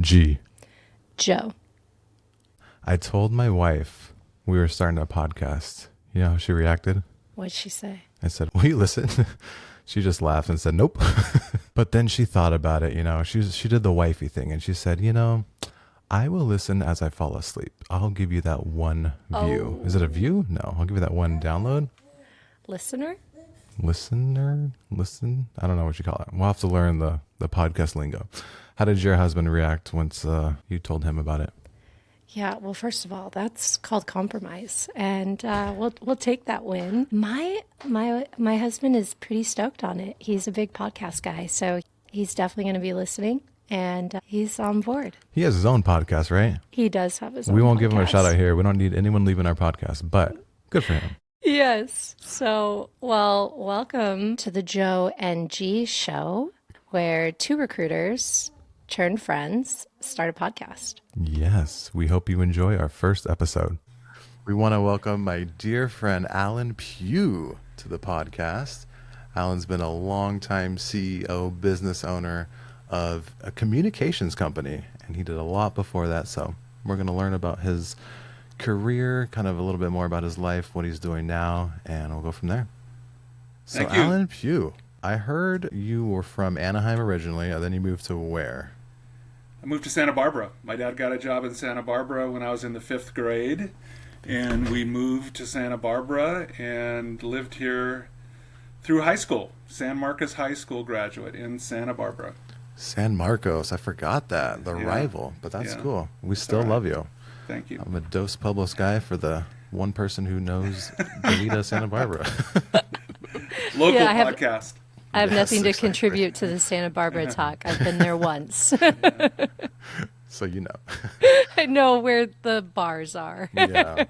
G. Joe. I told my wife we were starting a podcast. You know how she reacted? What'd she say? I said, will you listen? She just laughed and said, nope. But then she thought about it, she did the wifey thing and she said, I will listen as I fall asleep. I'll give you that one view. Oh. Is it a view? No, I'll give you that one download. Listener? Listener? Listen? I don't know what you call it. We'll have to learn the podcast lingo. How did your husband react once you told him about it? Yeah, well, first of all, that's called compromise, and we'll take that win. My husband is pretty stoked on it. He's a big podcast guy, so he's definitely going to be listening, and he's on board. He has his own podcast, right? He does have his own We won't podcast. give him a shout out here. We don't need anyone leaving our podcast, but good for him. Yes. So, well, welcome to the Joe and G show, where two recruiters turned friends start a podcast. Yes, we hope you enjoy our first episode. We want to welcome my dear friend Alan Pugh to the podcast. Alan's been a longtime CEO, business owner of a communications company, and he did a lot before that. So we're going to learn about his career, kind of a little bit more about his life, what he's doing now, and we'll go from there. So Thank you. Alan Pugh, I heard you were from Anaheim originally, and then you moved to where? I moved to Santa Barbara. My dad got a job in Santa Barbara when I was in the 5th grade, and we moved to Santa Barbara and lived here through high school. San Marcos High School graduate in Santa Barbara. San Marcos. I forgot that. The Yeah. rival, but that's Yeah. cool. We still all right. love you. Thank you. I'm a Dos Pueblos guy for the one person who knows Bonita, Santa Barbara. Local Yeah, I have- podcast. I have Yes, nothing to exactly. contribute to the Santa Barbara talk. I've been there once. So you know. I know where the bars are. Yeah.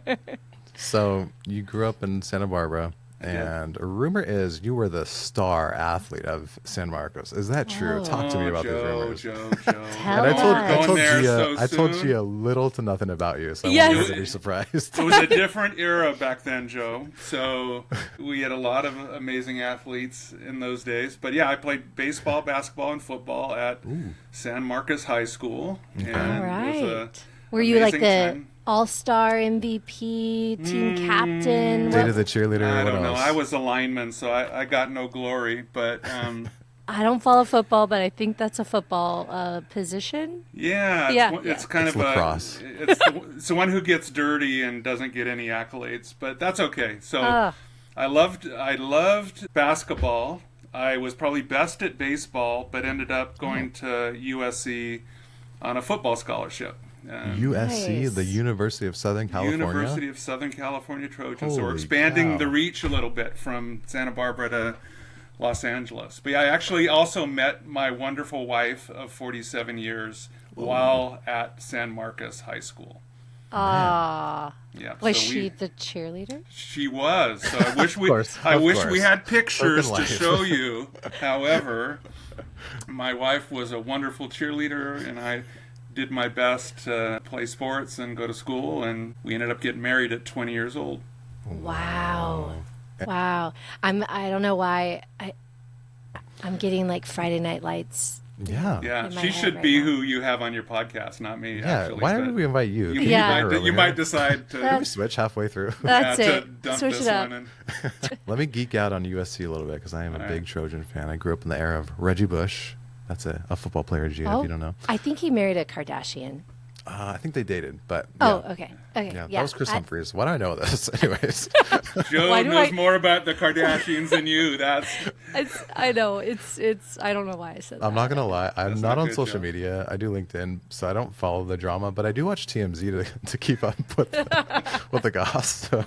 So you grew up in Santa Barbara, I did. and a rumor is you were the star athlete of San Marcos. Is that true? Oh. Talk to me about these Joe, rumors. Joe. Tell And I us. told Going there Gia, I so told soon. Gia little to nothing about you, so I Yes. wanted her to be surprised. It was a different era back then, Joe. So we had a lot of amazing athletes in those days. But yeah, I played baseball, basketball, and football at San Marcos High School. And All it was right. Were you like the amazing time. all-star MVP, team captain? Dated the cheerleader. I what don't know. else? I was a lineman, so I got no glory. But I don't follow football, but I think that's a football position. yeah, Yeah. it's kind It's of lacrosse. it's the one who gets dirty and doesn't get any accolades. But that's okay. So Ah. I loved basketball. I was probably best at baseball, but ended up going to USC on a football scholarship. USC, Nice. the University of Southern California. University of Southern California Trojans. So we're Holy expanding cow. the reach a little bit from Santa Barbara to Los Angeles. But yeah, I actually also met my wonderful wife of 47 years while at San Marcos High School. Ah, Yeah, was so she the cheerleader? She was. So I wish we course, I of wish course. we had pictures Spoken to life. show you. However, my wife was a wonderful cheerleader, and I did my best to play sports and go to school, and we ended up getting married at 20 years old. Wow. Wow. I don't know why I'm getting like Friday Night Lights. Yeah. Yeah, In my she head should right be now. who you have on your podcast, not me. Yeah. actually, Why but did we invite you? You, Can Yeah. invite her you over might here? decide to, Can we switch halfway through? That's to it. dump Switch this it up. one. Let me geek out on USC a little bit because I am a All big right. Trojan fan. I grew up in the era of Reggie Bush. That's a football player, Gina, if you don't know. I think he married a Kardashian. I think they dated, but Oh, yeah. okay. Okay. Yeah, Yeah. that was Chris Humphries. Why do I know this? Anyways, Joe Why do knows I- more about the Kardashians than you. That's I know. It's I don't know why I said that. I'm not gonna lie. I'm That's not not on good, social Joe. media. I do LinkedIn, so I don't follow the drama, but I do watch TMZ to keep up with with the goss. So.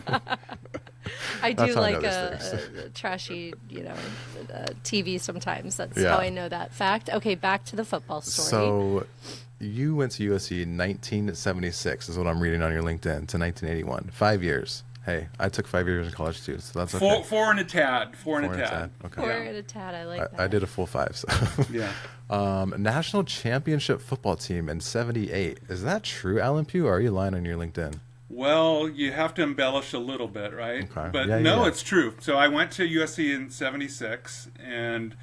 I do That's how I like know these things. a trashy, TV sometimes. That's Yeah. how I know that fact. Okay, back to the football story. So you went to USC in 1976 is what I'm reading on your LinkedIn to 1981. 5 years. Hey, I took 5 years in college too, so that's okay. four and a tad. Four and Four a and a tad. tad, okay. Four Yeah. at a tad. I like that. I did a full 5. So. Yeah. National championship football team in 78. Is that true, Alan Pugh, or are you lying on your LinkedIn? Well, you have to embellish a little bit, right? Okay. But Yeah, no, yeah. it's true. So I went to USC in '76 and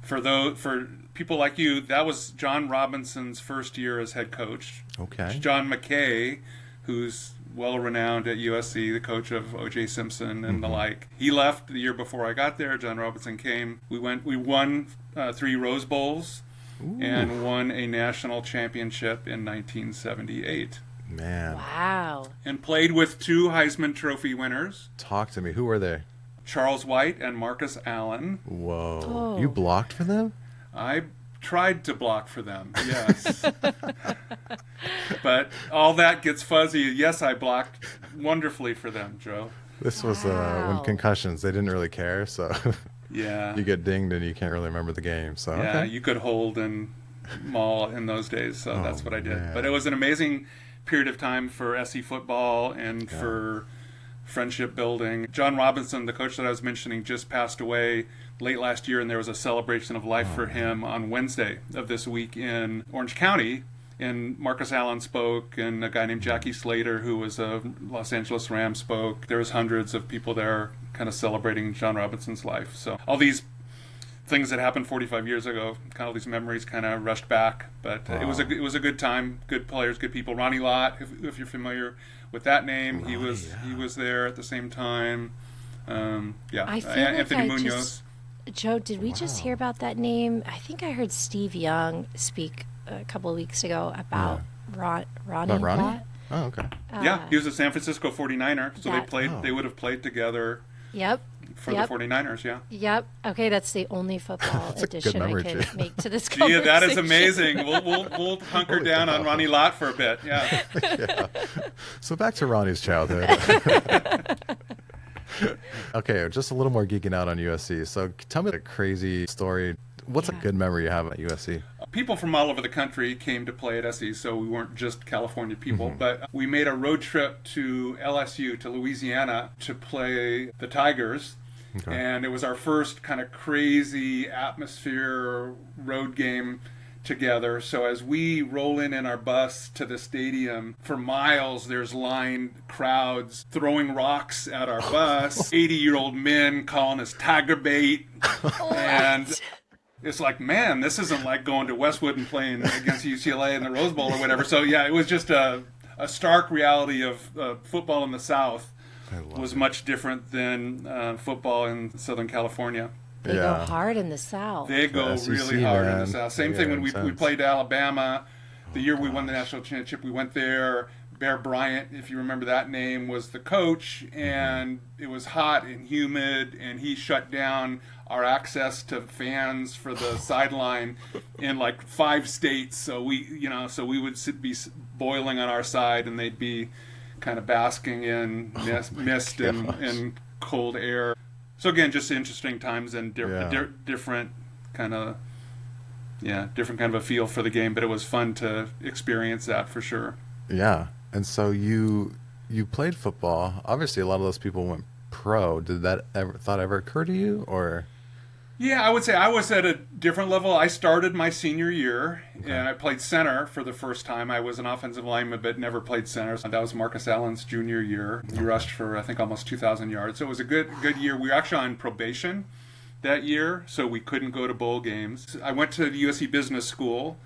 for people like you, that was John Robinson's first year as head coach. Okay. John McKay, who's well renowned at USC, the coach of O.J. Simpson and the like. He left the year before I got there. John Robinson came. We won 3 Rose Bowls and won a national championship in 1978. Man. Wow. And played with 2 Heisman Trophy winners, Talk to me. Who were they? Charles White and Marcus Allen. Whoa. Oh. You blocked for them? I tried to block for them, yes. But all that gets fuzzy. Yes, I blocked wonderfully for them, Joe. This was when Wow. concussions, they didn't really care, so Yeah. you get dinged and you can't really remember the game. So Yeah, okay. you could hold and maul in those days, so that's what I did. man. But it was an amazing period of time for SC football and for friendship building. John Robinson, the coach that I was mentioning, just passed away late last year, and there was a celebration of life for him on Wednesday of this week in Orange County. And Marcus Allen spoke, and a guy named Jackie Slater, who was a Los Angeles Rams, spoke. There was hundreds of people there kind of celebrating John Robinson's life. So all these things that happened 45 years ago, kind of all these memories kind of rushed back. But it was a good time, good players, good people. Ronnie Lott, if you're familiar with that name, he was there at the same time. I feel Anthony like Munoz. Joe, did we just hear about that name? I think I heard Steve Young speak a couple of weeks ago about Ronnie. About Ronnie? Lott. Oh, okay. Yeah, he was a San Francisco 49er, so that- they would have played together Yep. for Yep. the 49ers, yeah. Yep. Okay, that's the only football a good addition I memory, can Gee. make to this Gee, conversation. that is amazing. We'll hunker Holy down cow. on Ronnie Lott for a bit, yeah. Yeah. So back to Ronnie's childhood. Okay, just a little more geeking out on USC. So tell me a crazy story. What's a good memory you have at USC? People from all over the country came to play at SC, so we weren't just California people. But we made a road trip to LSU, to Louisiana, to play the Tigers. Okay. And it was our first kind of crazy atmosphere road game together. So as we roll in our bus to the stadium, for miles there's lined crowds throwing rocks at our bus. 80-year-old men calling us tiger bait. And it's like, man, this isn't like going to Westwood and playing against UCLA in the Rose Bowl or whatever. So yeah, it was just a stark reality of football in the South was much different than football in Southern California. They go hard in the South. They go SEC, really hard in the man. South. Same Yeah, thing when we intense. played Alabama. The year we won the national championship, we went there. Bear Bryant, if you remember that name, was the coach, and it was hot and humid, and he shut down our access to fans for the sideline in like 5 states. So we would be boiling on our side, and they'd be kind of basking in mist and cold air. So again, just interesting times and different kind of a feel for the game, but it was fun to experience that for sure. Yeah. And so you played football. Obviously, a lot of those people went pro. Did that thought ever occur to you, or? Yeah, I would say I was at a different level. I started my senior year, and I played center for the first time. I was an offensive lineman, but never played center. So that was Marcus Allen's junior year. He rushed for, I think, almost 2,000 yards. So it was a good year. We were actually on probation that year, so we couldn't go to bowl games. I went to the USC Business School.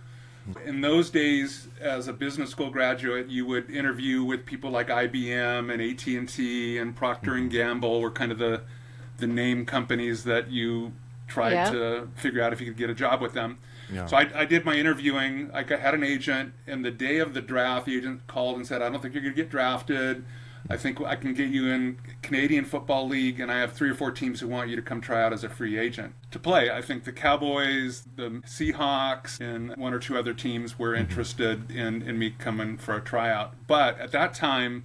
In those days, as a business school graduate, you would interview with people like IBM and AT&T and Procter and Gamble were kind of the name companies that you tried to figure out if you could get a job with them. Yeah. So I did my interviewing. I had an agent, and the day of the draft, the agent called and said, I don't think you're going to get drafted. I think I can get you in Canadian Football League, and I have 3 or 4 teams who want you to come try out as a free agent to play. I think the Cowboys, the Seahawks, and 1 or 2 other teams were interested in me coming for a tryout. But at that time,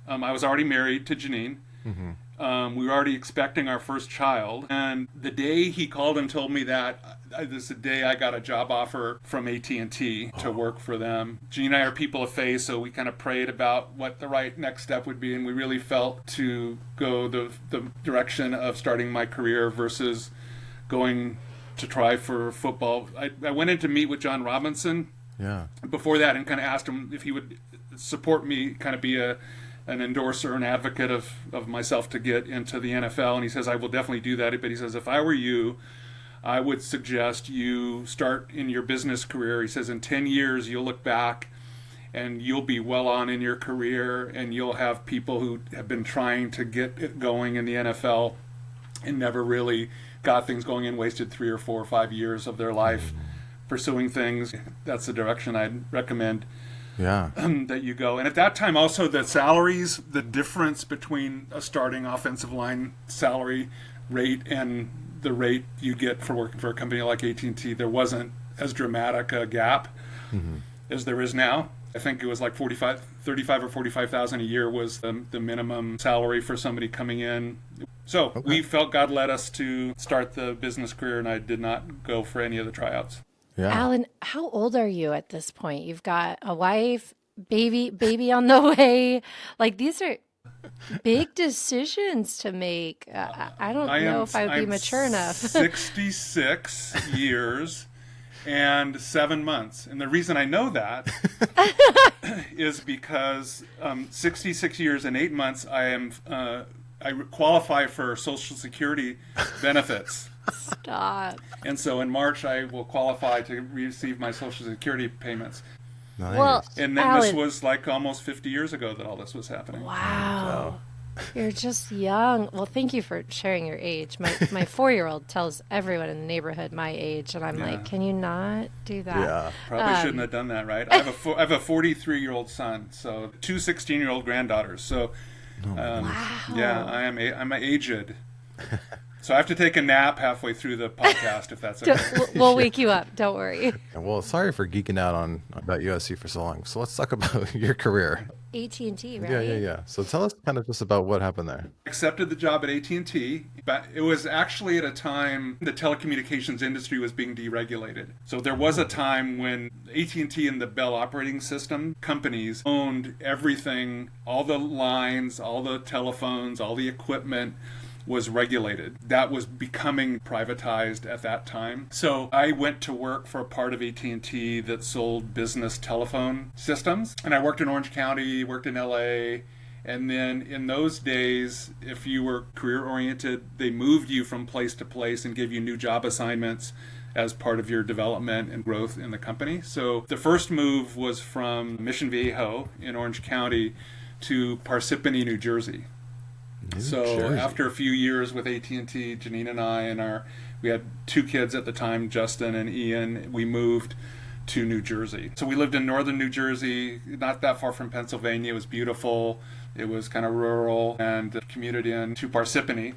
I was already married to Janine. We were already expecting our first child. And the day he called and told me that, this is the day I got a job offer from AT&T to work for them. Jean and I are people of faith, so we kind of prayed about what the right next step would be, and we really felt to go the direction of starting my career versus going to try for football. I went in to meet with John Robinson before that and kind of asked him if he would support me, kind of be an endorser, an advocate of myself to get into the NFL. And he says, I will definitely do that. But he says, if I were you, I would suggest you start in your business career. He says in 10 years, you'll look back and you'll be well on in your career, and you'll have people who have been trying to get it going in the NFL and never really got things going and wasted 3 or 4 or 5 years of their life pursuing things. That's the direction I'd recommend that you go. And at that time, also the salaries, the difference between a starting offensive line salary rate and the rate you get for working for a company like AT&T, there wasn't as dramatic a gap as there is now. I think it was like 35 or 45,000 a year was the minimum salary for somebody coming in. So we felt God led us to start the business career, and I did not go for any of the tryouts. Yeah. Alan, how old are you at this point? You've got a wife, baby on the way. Like, these are big decisions to make. I don't know if I would be mature enough. 66 years and 7 months. And the reason I know that is because 66 years and 8 months, I qualify for Social Security benefits. Stop. And so in March, I will qualify to receive my Social Security payments. Nice. Well, And then Alan, this was like almost 50 years ago that all this was happening. wow. You're just young. Well, thank you for sharing your age. My 4-year-old tells everyone in the neighborhood my age, and I'm like, can you not do that? Yeah. Probably shouldn't have done that, right? I have a 43-year-old son, so 2 16-year-old granddaughters. So, Wow. yeah, I'm aged. So I have to take a nap halfway through the podcast, if that's okay. We'll wake you up. Don't worry. Well, sorry for geeking out about USC for so long. So let's talk about your career. AT&T, right? Yeah. So tell us kind of just about what happened there. Accepted the job at AT&T, but it was actually at a time the telecommunications industry was being deregulated. So there was a time when AT&T and the Bell operating system companies owned everything, all the lines, all the telephones, all the equipment was regulated. That was becoming privatized at that time. So I went to work for a part of AT&T that sold business telephone systems. And I worked in Orange County, worked in LA. And then in those days, if you were career oriented, they moved you from place to place and gave you new job assignments as part of your development and growth in the company. So the first move was from Mission Viejo in Orange County to Parsippany, New Jersey. So after a few years with AT&T, Janine and I, we had 2 kids at the time, Justin and Ian, we moved to New Jersey. So we lived in northern New Jersey, not that far from Pennsylvania. It was beautiful. It was kind of rural, and commuted in to Parsippany.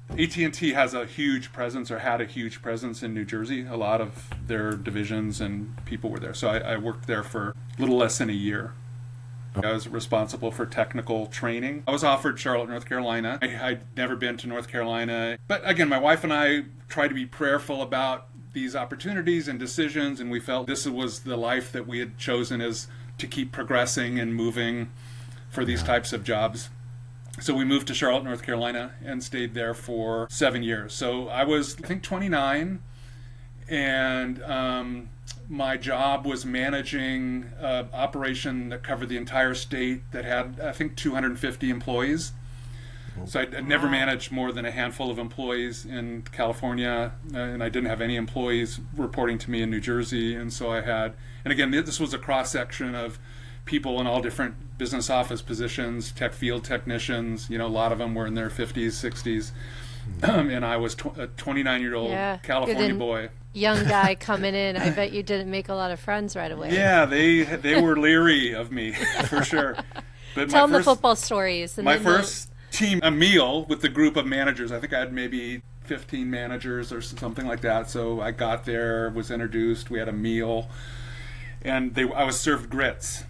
AT&T has a huge presence, or had a huge presence in New Jersey. A lot of their divisions and people were there. So I worked there for a little less than a year. I was responsible for technical training. I was offered Charlotte, North Carolina. I'd never been to North Carolina. But again, my wife and I try to be prayerful about these opportunities and decisions, and we felt this was the life that we had chosen, as to keep progressing and moving for these types of jobs. So we moved to Charlotte, North Carolina, and stayed there for 7 years. So I was, I think, 29, and my job was managing an operation that covered the entire state that had, I think, 250 employees. So I'd never managed more than a handful of employees in California, and I didn't have any employees reporting to me in New Jersey. And so I had, and again, this was a cross-section of people in all different business office positions, tech field technicians, a lot of them were in their 50s, 60s. And I was a 29-year-old California boy. Young guy coming in. I bet you didn't make a lot of friends right away. Yeah, they were leery of me, for sure. But Tell them the football stories. And my first team, a meal with the group of managers. I think I had maybe 15 managers or something like that. So I got there, was introduced, we had a meal, and I was served grits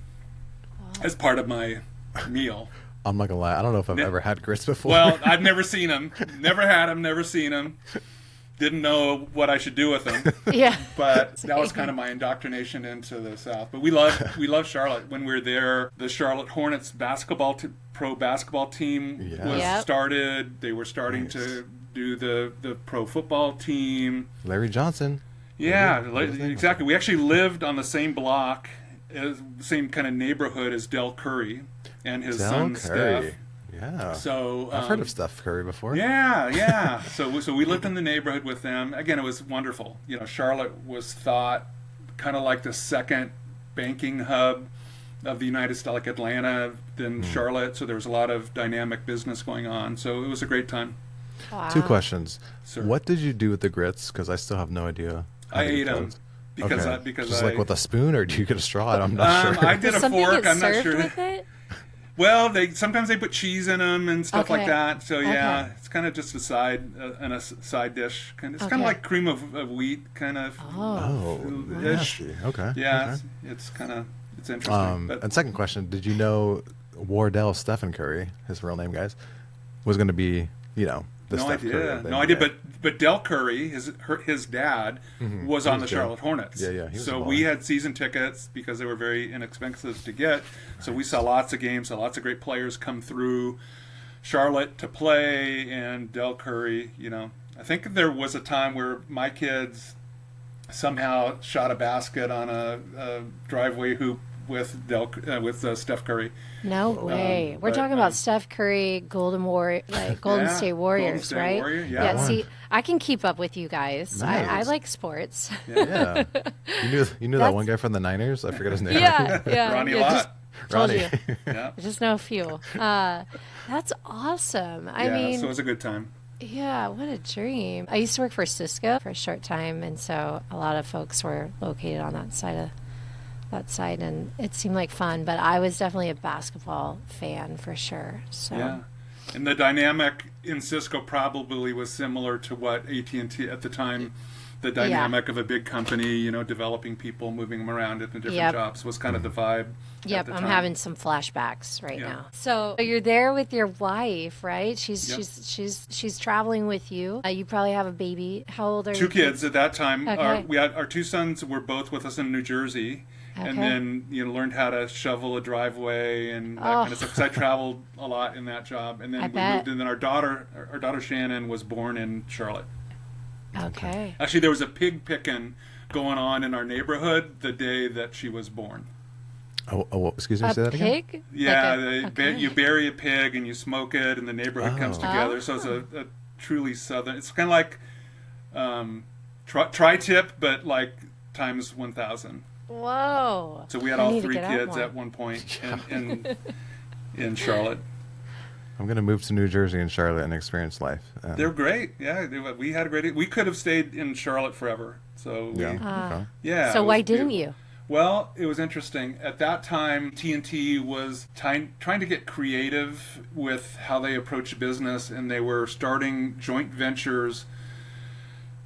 as part of my meal. I'm not gonna lie, I don't know if I've ever had grits before. Well, I've never seen them. Never had them, never seen them. Didn't know what I should do with them. Yeah. But that was kind of my indoctrination into the South. But we love Charlotte. When we were there, the Charlotte Hornets pro basketball team was started. They were starting to do the pro football team. Larry Johnson. Yeah, exactly. We actually lived on the same block, same kind of neighborhood as Del Curry and his son Steph. Yeah. So I've heard of Steph Curry before. Yeah. So we lived in the neighborhood with them. Again, it was wonderful. Charlotte was thought kind of like the second banking hub of the United States, like Atlanta, then Charlotte. So there was a lot of dynamic business going on. So it was a great time. Wow. 2 questions. Sir. What did you do with the grits? Because I still have no idea. I ate them because just like with a spoon, or do you get a straw? I'm not sure. I did a Something fork. get I'm not served sure. with it? Well, sometimes they put cheese in them and stuff like Okay. that. So yeah, Okay. it's kind of just a side and a side dish. It's kind of Okay. like cream of wheat kind of. Oh, ish. nasty. Okay. Yeah, Okay. it's interesting. But And second question, did you know Wardell Stephen Curry, his real name, guys, was going to be, the no Steph Curry idea. of the No NBA? idea. But Del Curry, his dad, was on the Charlotte Hornets. Yeah, he was so a we baller. had season tickets because they were very inexpensive to get. So we saw lots of games, saw lots of great players come through Charlotte to play, and Del Curry. I think there was a time where my kids somehow shot a basket on a driveway hoop with Steph Curry. No way. We're but, talking about Steph Curry, Golden Yeah, State Warriors, Golden State right? Warrior, yeah. See, I can keep up with you guys. I Nice. like sports. Yeah. You knew that That's- one guy from the Niners? I forget his name. yeah. Ronnie yeah, Lott. Told Ronnie. you. Yeah. I just know a few. That's awesome. I Yeah, mean, so it was a good time. yeah, what a dream. I used to work for Cisco for a short time, and so a lot of folks were located on that side, and it seemed like fun. But I was definitely a basketball fan for sure. So Yeah, and the dynamic in Cisco probably was similar to what AT&T at the time. The dynamic of a big company, developing people, moving them around into different Yep. jobs was kind of the vibe. Yep, at the I'm time. having some flashbacks right Yeah. now. So you're there with your wife, right? She's Yep. she's traveling with you. You probably have a baby. How old are 2 your kids at that time. Okay. We had our 2 sons were both with us in New Jersey, and Okay. then learned how to shovel a driveway and that kind of stuff. Because I traveled a lot in that job, and then I we bet. moved. And then our daughter Shannon was born in Charlotte. Okay. Actually, there was a pig picking going on in our neighborhood the day that she was born. Excuse me, A say that again? pig? Yeah, okay. you bury a pig and you smoke it, and the neighborhood comes Oh. together. So it's a truly southern. It's kind of like tri-tip, but like times 1,000. Whoa. So we had I all need to 3 get out kids more. at one point in Charlotte. I'm going to move to New Jersey and Charlotte and experience life. They're great. Yeah, we had a great. We could have stayed in Charlotte forever. So yeah. yeah. Okay. So it why was didn't beautiful. you? Well, it was interesting. At that time, T&T was trying to get creative with how they approached business, and they were starting joint ventures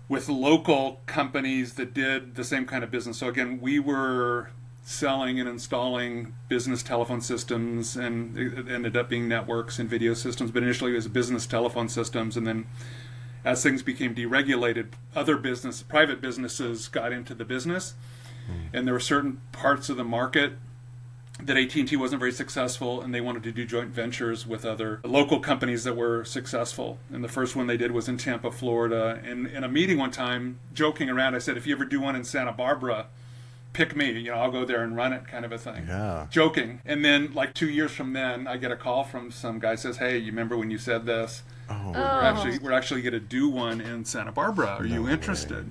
with local companies that did the same kind of business. So again, we were selling and installing business telephone systems, and it ended up being networks and video systems, but initially it was business telephone systems, and then as things became deregulated, private businesses got into the business. And there were certain parts of the market that AT&T wasn't very successful, and they wanted to do joint ventures with other local companies that were successful. And the first one they did was in Tampa, Florida. And in a meeting one time, joking around, I said, if you ever do one in Santa Barbara, pick me, I'll go there and run it, kind of a thing. Yeah. Joking. And then like 2 years from then, I get a call from some guy says, hey, you remember when you said this? Oh, We're actually going to do one in Santa Barbara. Are you way. interested?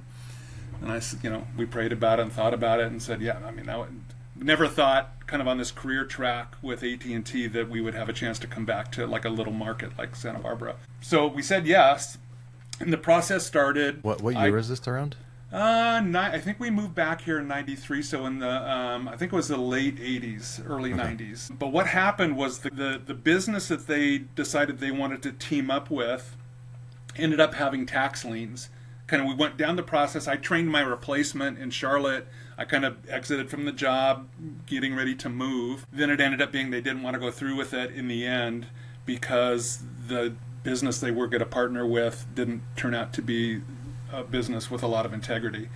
And I said, we prayed about it and thought about it and said, yeah. I mean, never thought, kind of on this career track with AT&T, that we would have a chance to come back to like a little market like Santa Barbara. So we said yes, and the process started. What year was this around? I think we moved back here in '93, so in the I think it was the late '80s, early '90s. But what happened was the business that they decided they wanted to team up with ended up having tax liens. Kind of, we went down the process. I trained my replacement in Charlotte. I kind of exited from the job, getting ready to move. Then it ended up being they didn't want to go through with it in the end because the business they were going to partner with didn't turn out to be a business with a lot of integrity.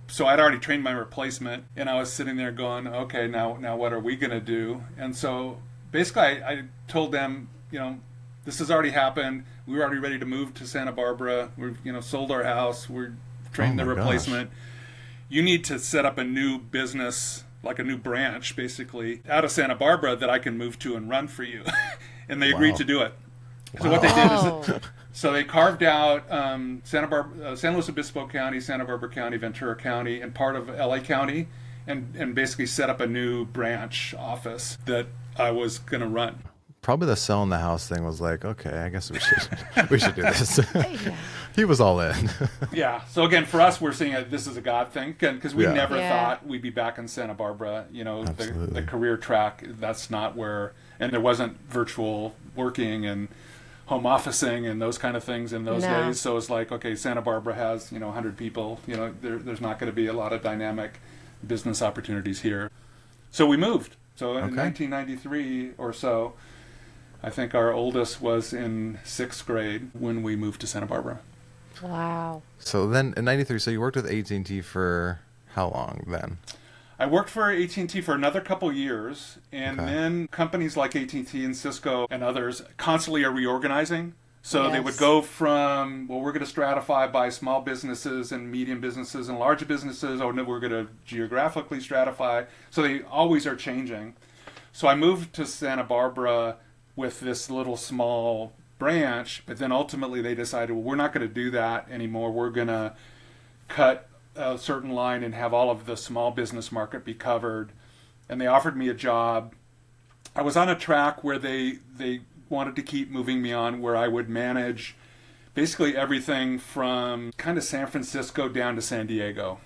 So I'd already trained my replacement, and I was sitting there going, okay, now what are we going to do? And so basically I told them, this has already happened. We were already ready to move to Santa Barbara. We've sold our house. We're trained the replacement. You need to set up a new business, like a new branch, basically, out of Santa Barbara that I can move to and run for you. and they agreed Wow. to do it. So Wow. what they did is, Oh, so they carved out San Luis Obispo County, Santa Barbara County, Ventura County, and part of LA County, and basically set up a new branch office that I was going to run. Probably the sell in the house thing was like, okay, I guess we should do this. yeah. He was all in. Yeah. So again, for us, we're seeing this is a God thing because we Yeah. never Yeah. thought we'd be back in Santa Barbara. You know, Absolutely. the career track. That's not where, and there wasn't virtual working and home officing and those kind of things in those No. days. So it's like, okay, Santa Barbara has 100 people. There's not going to be a lot of dynamic business opportunities here. So we moved. So in Okay. 1993 or so, I think our oldest was in 6th grade when we moved to Santa Barbara. Wow. So then in 93, so you worked with AT&T for how long then? I worked for AT&T for another couple years, and Okay. then companies like AT&T and Cisco and others constantly are reorganizing. So they would Yes. go from, well, we're going to stratify by small businesses and medium businesses and large businesses, or no, we're going to geographically stratify. So they always are changing. So I moved to Santa Barbara with this little small branch, but then ultimately they decided, well, we're not going to do that anymore. We're going to cut a certain line and have all of the small business market be covered. And they offered me a job. I was on a track where they wanted to keep moving me on, where I would manage basically everything from kind of San Francisco down to San Diego.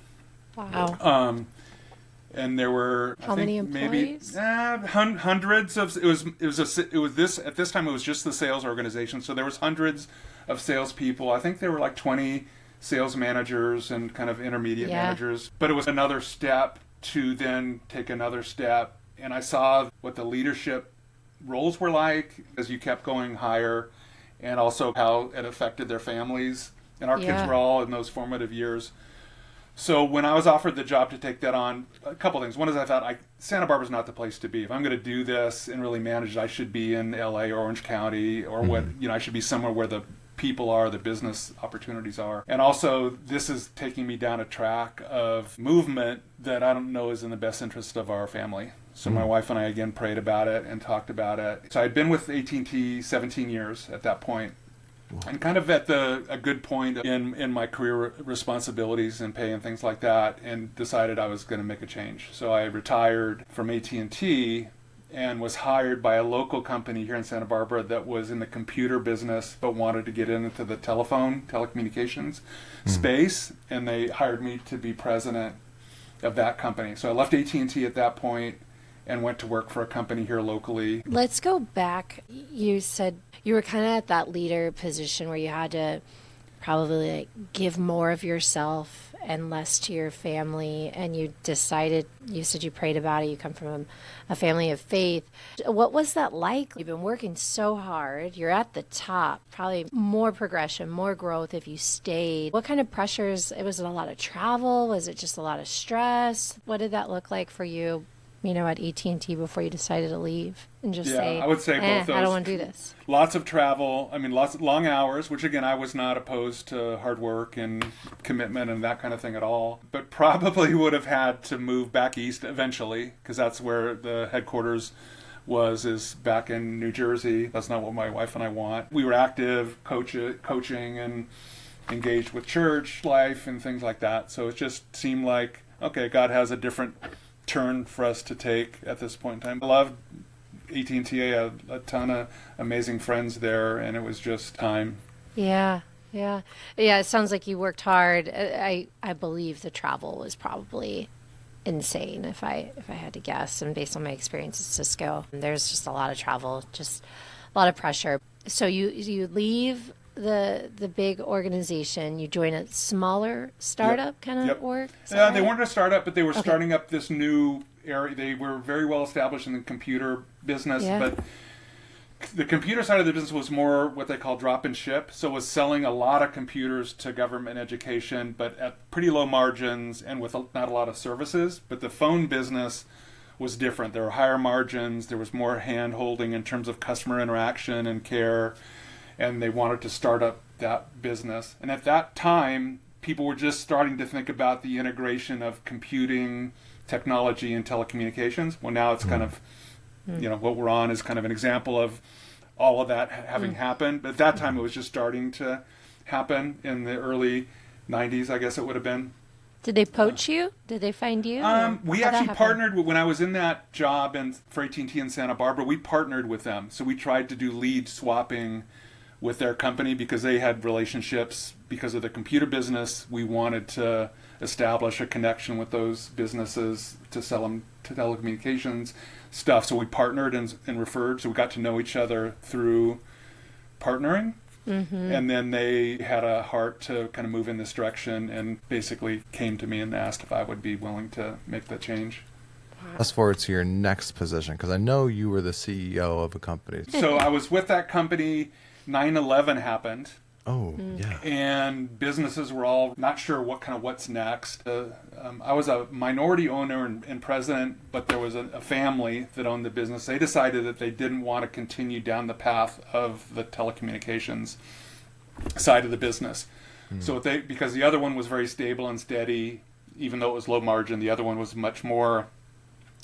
Wow. And there were How I think many employees? maybe hundreds of it was this at this time it was just the sales organization, so there was hundreds of salespeople. I think there were like 20 sales managers and kind of intermediate Yeah. managers, but it was another step to then take another step, and I saw what the leadership roles were like as you kept going higher, and also how it affected their families, and our Yeah. kids were all in those formative years. So when I was offered the job to take that on, a couple things. One is I thought Santa Barbara's not the place to be. If I'm going to do this and really manage it, I should be in LA or Orange County or I should be somewhere where the people are, the business opportunities are. And also this is taking me down a track of movement that I don't know is in the best interest of our family. So my wife and I again prayed about it and talked about it. So I'd been with AT&T 17 years at that point. And kind of at a good point in my career responsibilities and pay and things like that, and decided I was going to make a change. So I retired from AT&T and was hired by a local company here in Santa Barbara that was in the computer business but wanted to get into the telecommunications space, and they hired me to be president of that company. So I left AT&T at that point and went to work for a company here locally. Let's go back. You said you were kind of at that leader position where you had to probably give more of yourself and less to your family, and you decided, you said you prayed about it, you come from a family of faith. What was that like? You've been working so hard, you're at the top, probably more progression, more growth if you stayed. What kind of pressures? Was it a lot of travel? Was it just a lot of stress? What did that look like for you, at AT&T before you decided to leave and just say, I would say both those. I don't want to do this. Lots of travel. Lots of long hours, which again, I was not opposed to hard work and commitment and that kind of thing at all. But probably would have had to move back east eventually, because that's where the headquarters is back in New Jersey. That's not what my wife and I want. We were active, coaching and engaged with church life and things like that. So it just seemed like, okay, God has a different turn for us to take at this point in time. I loved AT&T. I had a ton of amazing friends there, and it was just time. Yeah. It sounds like you worked hard. I believe the travel was probably insane if I had to guess, and based on my experience at Cisco, there's just a lot of travel, just a lot of pressure. So you leave the big organization, you join a smaller startup kind of org? Yeah, they weren't a startup, but they were starting up this new area. They were very well established in the computer business, but the computer side of the business was more what they call drop and ship. So it was selling a lot of computers to government education, but at pretty low margins and with not a lot of services. But the phone business was different. There were higher margins. There was more hand-holding in terms of customer interaction and care. And they wanted to start up that business. And at that time, people were just starting to think about the integration of computing, technology, and telecommunications. Well, now it's kind of, what we're on is kind of an example of all of that having happened. But at that time, it was just starting to happen in the early 90s, I guess it would have been. Did they poach you? Did they find you? We actually partnered when I was in that job for AT&T in Santa Barbara. We partnered with them, so we tried to do lead swapping with their company because they had relationships because of the computer business. We wanted to establish a connection with those businesses to sell them to telecommunications stuff. So we partnered and referred. So we got to know each other through partnering. And then they had a heart to kind of move in this direction and basically came to me and asked if I would be willing to make that change. Fast forward to your next position, because I know you were the CEO of a company. So I was with that company. 9/11 happened. Oh, yeah. And businesses were all not sure what's next. I was a minority owner and president, but there was a family that owned the business. They decided that they didn't want to continue down the path of the telecommunications side of the business. So because the other one was very stable and steady, even though it was low margin, the other one was much more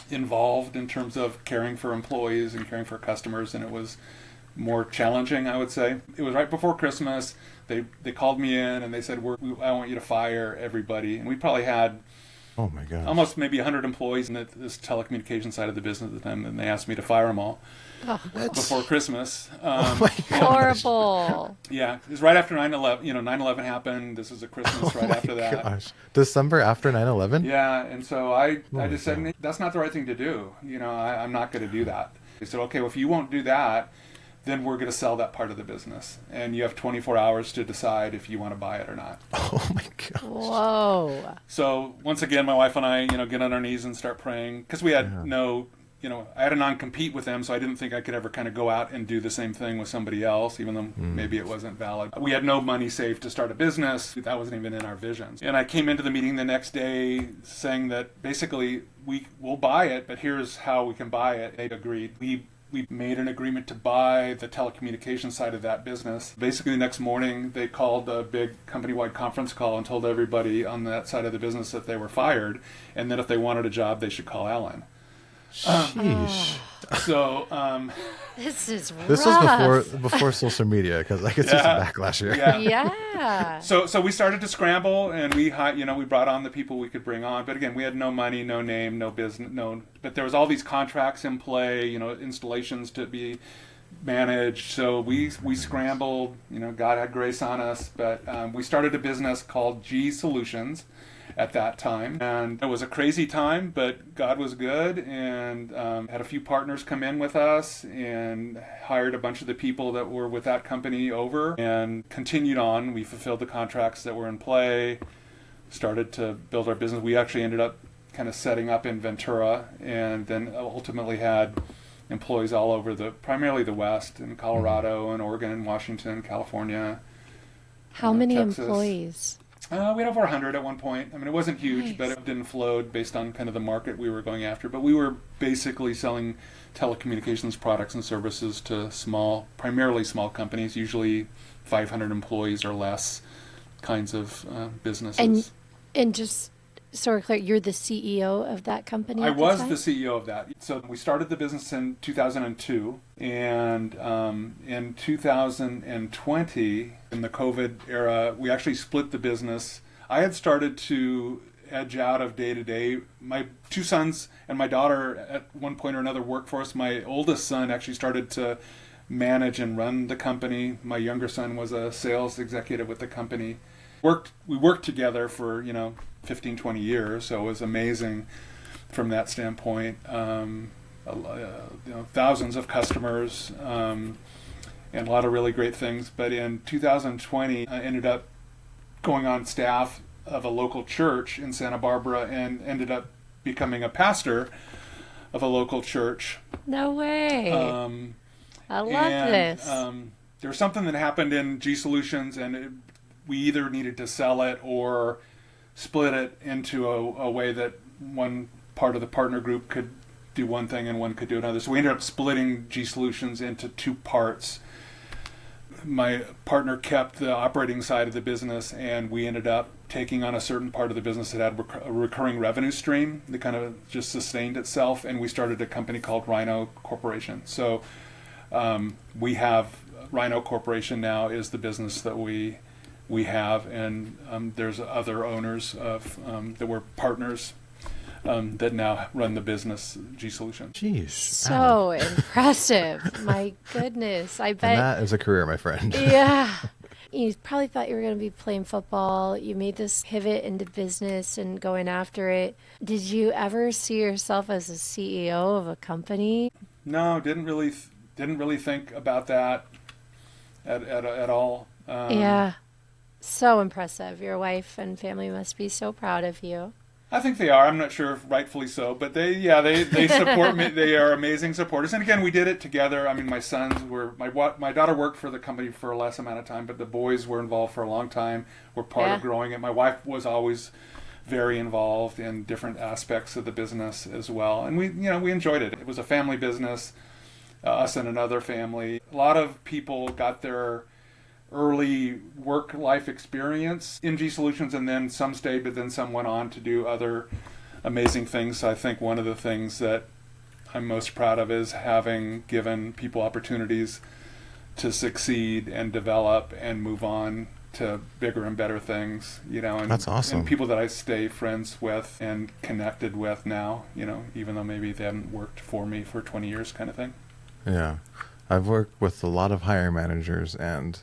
involved in terms of caring for employees and caring for customers, and it was more challenging, I would say. It was right before Christmas. They called me in and they said, I want you to fire everybody. And we probably had oh my gosh, almost maybe 100 employees in this telecommunications side of the business at the time, and they asked me to fire them all before Christmas. oh my gosh. Horrible. Yeah, it was right after 9/11. 9/11 happened. This was a Christmas right after that. Gosh. December after 9/11? Yeah, and so I just said, God. that's not the right thing to do. I'm not going to do that. They said, okay, well, if you won't do that, then we're going to sell that part of the business. And you have 24 hours to decide if you want to buy it or not. Oh my gosh. Whoa. So once again, my wife and I, get on our knees and start praying. Because we had I had a non-compete with them, so I didn't think I could ever kind of go out and do the same thing with somebody else, even though maybe it wasn't valid. We had no money saved to start a business. That wasn't even in our visions. And I came into the meeting the next day saying that basically we'll buy it, but here's how we can buy it. They agreed. We made an agreement to buy the telecommunications side of that business. Basically, the next morning, they called a big company-wide conference call and told everybody on that side of the business that they were fired, and that if they wanted a job, they should call Alan. Sheesh. So This is rough. This was before social media, because I could see some backlash here. Yeah. So we started to scramble, and we brought on the people we could bring on. But again, we had no money, no name, no business, but there was all these contracts in play, installations to be managed. So we scrambled. God had grace on us, but we started a business called G Solutions at that time, and it was a crazy time, but God was good, and had a few partners come in with us and hired a bunch of the people that were with that company over and continued on. We fulfilled the contracts that were in play, started to build our business. We actually ended up kind of setting up in Ventura, and then ultimately had employees all over primarily the West, in Colorado and Oregon and Washington, California. How many Texas. employees? We had over 100 at one point. I mean, it wasn't huge, Nice. but it didn't float based on kind of the market we were going after. But we were basically selling telecommunications products and services to primarily small companies, usually 500 employees or less kinds of businesses. And just so we're clear, you're the CEO of that company? I at was time? the CEO of that. So we started the business in 2002, and in 2020, in the COVID era, we actually split the business. I had started to edge out of day-to-day. My two sons and my daughter at one point or another worked for us. My oldest son actually started to manage and run the company. My younger son was a sales executive with the company. We worked together for 15, 20 years, so it was amazing from that standpoint. Thousands of customers, and a lot of really great things. But in 2020, I ended up going on staff of a local church in Santa Barbara and ended up becoming a pastor of a local church. No way. I love this. There was something that happened in G Solutions, and we either needed to sell it or split it into a way that one part of the partner group could do one thing and one could do another. So we ended up splitting G Solutions into two parts. My partner kept the operating side of the business, and we ended up taking on a certain part of the business that had a recurring revenue stream that kind of just sustained itself, and we started a company called Rhino Corporation. So We have Rhino Corporation now is the business that we have, and there's other owners of that were partners that now run the business, G Solutions. Jeez. So impressive. My goodness. I bet. And that is a career, my friend. Yeah. You probably thought you were going to be playing football. You made this pivot into business and going after it. Did you ever see yourself as a CEO of a company? No, didn't really think about that at all. Yeah. So impressive. Your wife and family must be so proud of you. I think they are. I'm not sure if rightfully so, but they support me. They are amazing supporters. And again, we did it together. I mean, my daughter worked for the company for a less amount of time, but the boys were involved for a long time. Were part of growing it. My wife was always very involved in different aspects of the business as well, and we enjoyed it. It was a family business, us and another family. A lot of people got their early work life experience in G Solutions, and then some stayed, but then some went on to do other amazing things. I think one of the things that I'm most proud of is having given people opportunities to succeed and develop and move on to bigger and better things, and that's awesome. And people that I stay friends with and connected with now, even though maybe they haven't worked for me for 20 years kind of thing. Yeah. I've worked with a lot of hiring managers, and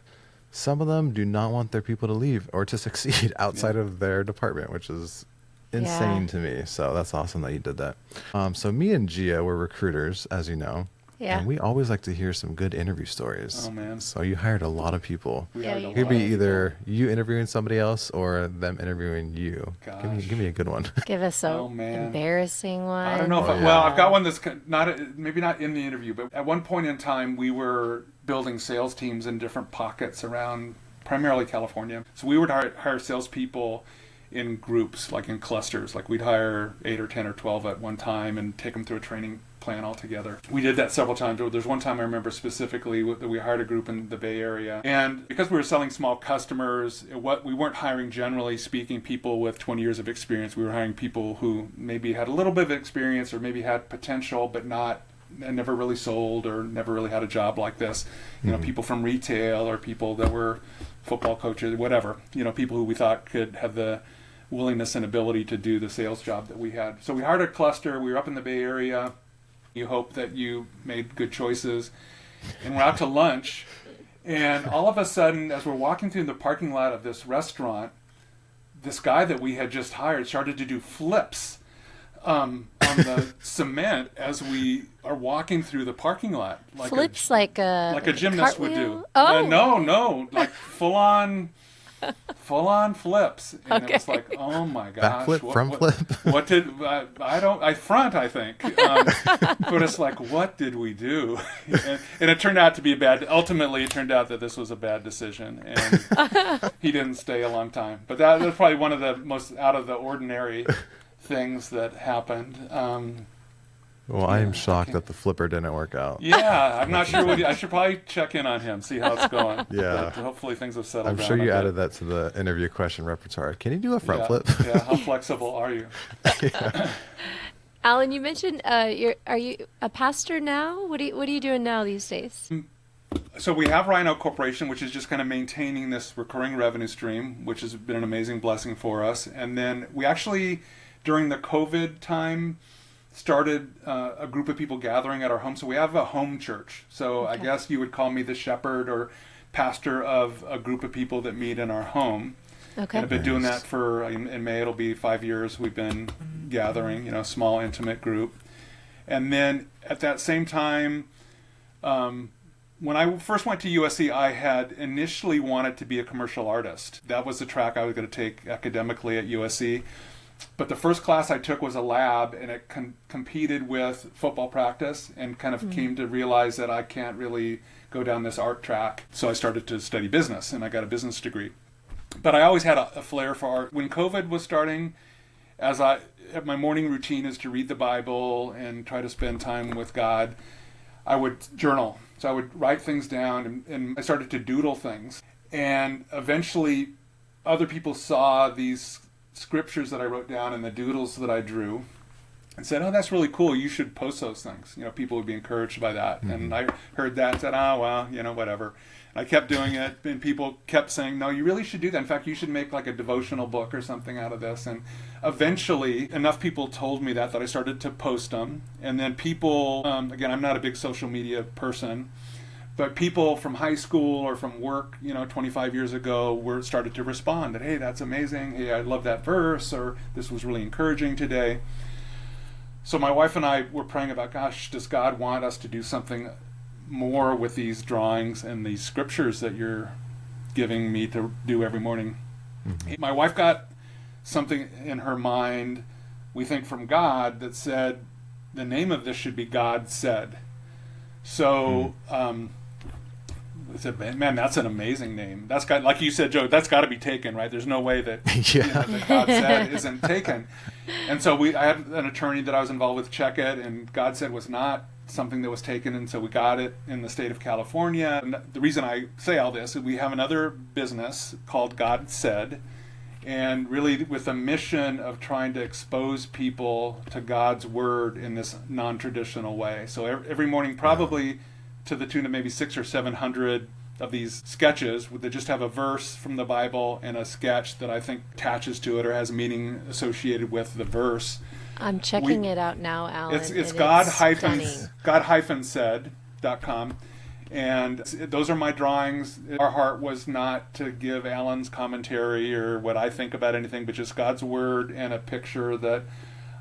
some of them do not want their people to leave or to succeed outside of their department, which is insane to me. So that's awesome that you did that. So me and Gia were recruiters, as you know. Yeah. And we always like to hear some good interview stories. Oh, man. So you hired a lot of people. It could be either you interviewing somebody else or them interviewing you. Give me a good one. Give us an embarrassing one. I don't know if I've got one that's maybe not in the interview, but at one point in time we were building sales teams in different pockets around primarily California. So we would hire salespeople in groups, like in clusters. Like we'd hire 8 or 10 or 12 at one time and take them through a training plan altogether. We did that several times. There's one time I remember specifically that we hired a group in the Bay Area, and because we were selling small customers, we weren't hiring, generally speaking, people with 20 years of experience. We were hiring people who maybe had a little bit of experience or maybe had potential but never really sold or never really had a job like this. People from retail or people that were football coaches, whatever. People who we thought could have the willingness and ability to do the sales job that we had. So we hired a cluster. We were up in the Bay Area. You hope that you made good choices. And we're out to lunch. And all of a sudden, as we're walking through the parking lot of this restaurant, this guy that we had just hired started to do flips on the cement as we are walking through the parking lot. Flips like a gymnast would cartwheel? do. Oh. No, like full on flips, and it was like, oh my gosh, backflip, front flip. What did I front? I think, but it's like, what did we do? And it turned out to be ultimately, it turned out that this was a bad decision, and he didn't stay a long time. But that was probably one of the most out of the ordinary things that happened. Well, I am shocked that the flipper didn't work out. Yeah, I'm not sure. I should probably check in on him, see how it's going. Yeah. But hopefully things have settled down. I'm sure you added that to the interview question repertoire. Can you do a front flip? Yeah, how flexible are you? Alan, you mentioned are you a pastor now? What are you doing now these days? So we have Rhino Corporation, which is just kind of maintaining this recurring revenue stream, which has been an amazing blessing for us. And then we actually, during the COVID time, started a group of people gathering at our home. So we have a home church. So I guess you would call me the shepherd or pastor of a group of people that meet in our home. Okay. And I've been doing that for, in May it'll be 5 years we've been gathering, a small intimate group. And then at that same time, when I first went to USC, I had initially wanted to be a commercial artist. That was the track I was going to take academically at USC. But the first class I took was a lab, and it competed with football practice, and kind of came to realize that I can't really go down this art track. So I started to study business, and I got a business degree. But I always had a flair for art. When COVID was starting, my morning routine is to read the Bible and try to spend time with God. I would journal. So I would write things down, and I started to doodle things. And eventually, other people saw these scriptures that I wrote down and the doodles that I drew, and said, "Oh, that's really cool. You should post those things. You know, people would be encouraged by that." And I heard that and said, "Oh, well, you know, whatever." And I kept doing it, and people kept saying, "No, you really should do that. In fact, you should make like a devotional book or something out of this." And eventually, enough people told me that I started to post them. And then people, again, I'm not a big social media person, but people from high school or from work, 25 years ago, started to respond that, "Hey, that's amazing. Hey, I love that verse," or "This was really encouraging today." So my wife and I were praying about, gosh, does God want us to do something more with these drawings and these scriptures that you're giving me to do every morning? Mm-hmm. My wife got something in her mind, we think from God, that said the name of this should be God Said. So I said, man, that's an amazing name. That's got, like you said, Joe, that's got to be taken, right? There's no way that, that God Said isn't taken. And so I had an attorney that I was involved with check it, and God Said was not something that was taken, and so we got it in the state of California. And the reason I say all this is we have another business called God Said, and really with a mission of trying to expose people to God's Word in this non-traditional way. So every morning, probably to the tune of maybe 600 or 700 of these sketches that just have a verse from the Bible and a sketch that I think attaches to it or has meaning associated with the verse. I'm checking it out now, Alan. It's God-said.com. And those are my drawings. Our heart was not to give Alan's commentary or what I think about anything, but just God's Word and a picture that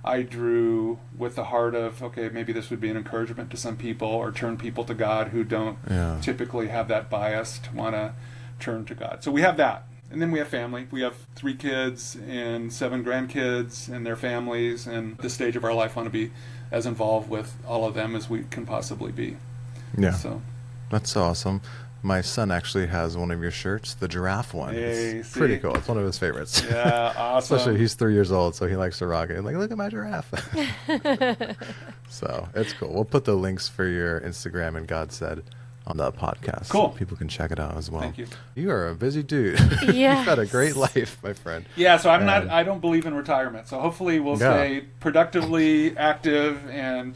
I drew with the heart of, okay, maybe this would be an encouragement to some people or turn people to God who don't typically have that bias to want to turn to God. So we have that. And then we have family. We have 3 kids and 7 grandkids and their families. And at this stage of our life, want to be as involved with all of them as we can possibly be. Yeah. So that's awesome. My son actually has one of your shirts, the giraffe one. Hey, it's pretty cool. It's one of his favorites. Yeah, awesome. Especially he's 3 years old, so he likes to rock it. Like, look at my giraffe. So it's cool. We'll put the links for your Instagram and God Said on the podcast. Cool. So people can check it out as well. Thank you. You are a busy dude. Yes. You've had a great life, my friend. Yeah, so I don't believe in retirement. So hopefully we'll stay productively active and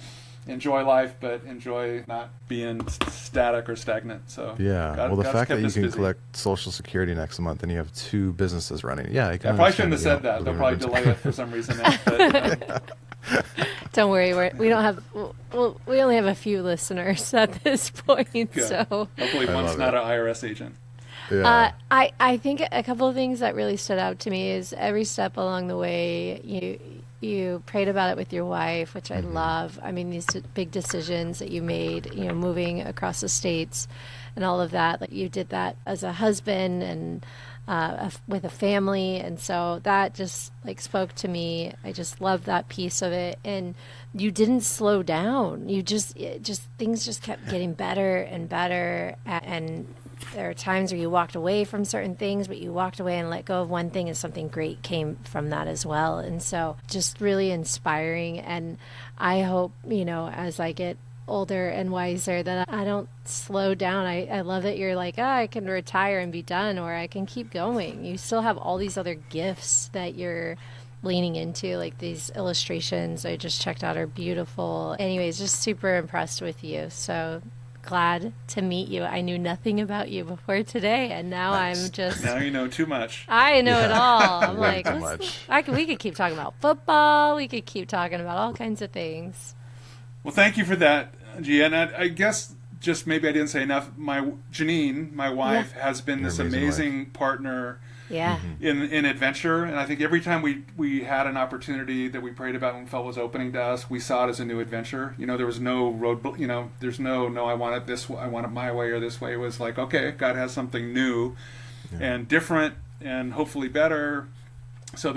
enjoy life, but enjoy not being static or stagnant. So the fact that you can collect Social Security next month and you have 2 businesses running. Yeah, I probably shouldn't have said that. They'll probably delay it for some reason. Don't worry, we don't have. We only have a few listeners at this point. Good. So hopefully one's not an IRS agent. Yeah. I think a couple of things that really stood out to me is every step along the way you prayed about it with your wife, which I love. I mean, these big decisions that you made, moving across the states and all of that, like you did that as a husband and with a family. And so that just spoke to me. I just love that piece of it. And you didn't slow down. You things just kept getting better and better. And there are times where you walked away from certain things, but you walked away and let go of one thing, and something great came from that as well. And so just really inspiring. And I hope, as I get older and wiser, that I don't slow down. I love that you're like, I can retire and be done, or I can keep going. You still have all these other gifts that you're leaning into, like these illustrations I just checked out are beautiful. Anyways, just super impressed with you. So glad to meet you. I knew nothing about you before today, and now I'm just... Now you know too much. I know it all. I'm like, too much. We could keep talking about football. We could keep talking about all kinds of things. Well, thank you for that, Gia. And I guess just maybe I didn't say enough. Janine, my wife, has been this amazing partner in adventure. And I think every time we had an opportunity that we prayed about and felt was opening to us, we saw it as a new adventure. There was no road, there's no, I want it this way, I want it my way or this way. It was like, okay, God has something new and different and hopefully better. So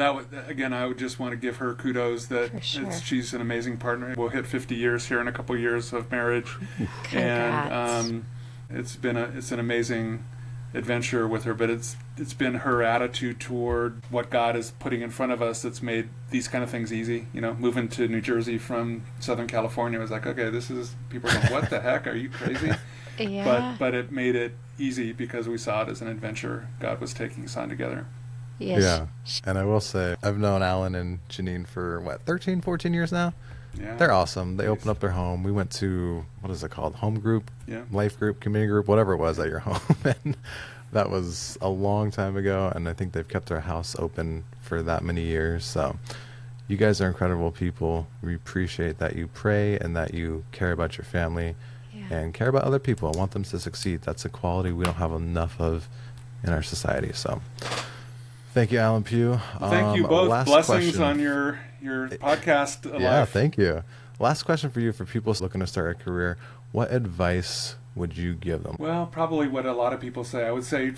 again, I would just want to give her kudos that she's an amazing partner. We'll hit 50 years here in a couple of years of marriage. And it's an amazing adventure with her, but it's been her attitude toward what God is putting in front of us that's made these kind of things easy. Moving to New Jersey from Southern California was like, okay, people are going, what the heck, are you crazy? Yeah. But it made it easy because we saw it as an adventure God was taking us on together. Yes. Yeah. And I will say, I've known Alan and Janine for, 13, 14 years now? Yeah. They're awesome. They Nice. opened up their home. We went to, what is it called? Home group? Yeah. Life group, community group, whatever it was at your home. And that was a long time ago. And I think they've kept their house open for that many years. So you guys are incredible people. We appreciate that you pray and that you care about your family and care about other people. I want them to succeed. That's a quality we don't have enough of in our society. So thank you, Alan Pugh. Thank you both. Last Blessings question. on your podcast life. Yeah, thank you. Last question for you, for people looking to start a career. What advice would you give them? Well, probably what a lot of people say. I would say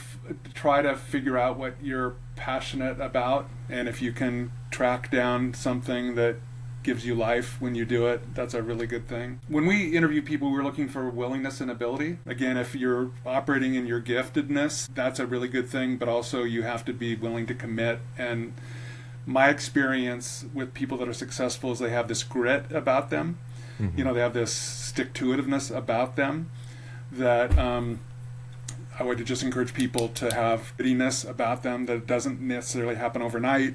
try to figure out what you're passionate about, and if you can track down something that gives you life when you do it, that's a really good thing. When we interview people, we're looking for willingness and ability. Again, if you're operating in your giftedness, that's a really good thing, but also you have to be willing to commit. And my experience with people that are successful is they have this grit about them. Mm-hmm. You know, they have this stick-to-itiveness about them that I would just encourage people to have grittiness about them, that it doesn't necessarily happen overnight.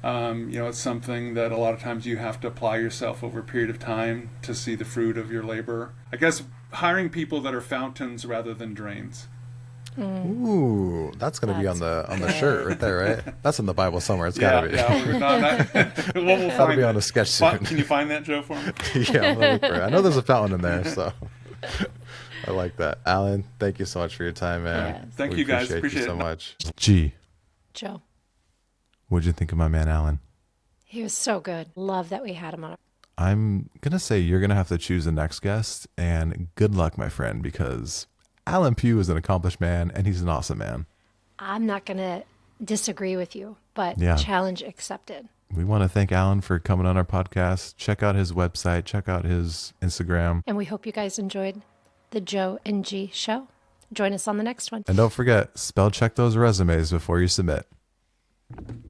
It's something that a lot of times you have to apply yourself over a period of time to see the fruit of your labor. I guess hiring people that are fountains rather than drains. Ooh, that's going to be on the shirt right there, right? That's in the Bible somewhere. It's got to be. We'll That'll be on a sketch soon. Can you find that, Joe, for me? Yeah, I'll look for it. I know there's a fountain in there, so I like that. Alan, thank you so much for your time, man. Yes. Thank We you, guys. you Appreciate so it. much. G, Joe, what'd you think of my man, Alan? he was so good. Love that we had him on. I'm going to say you're going to have to choose the next guest, and good luck, my friend, because Alan Pugh is an accomplished man, and he's an awesome man. I'm not going to disagree with you, but Yeah. challenge accepted. We want to thank Alan for coming on our podcast. Check out his website. Check out his Instagram. And we hope you guys enjoyed the Joe and G show. Join us on the next one. And don't forget, spell check those resumes before you submit.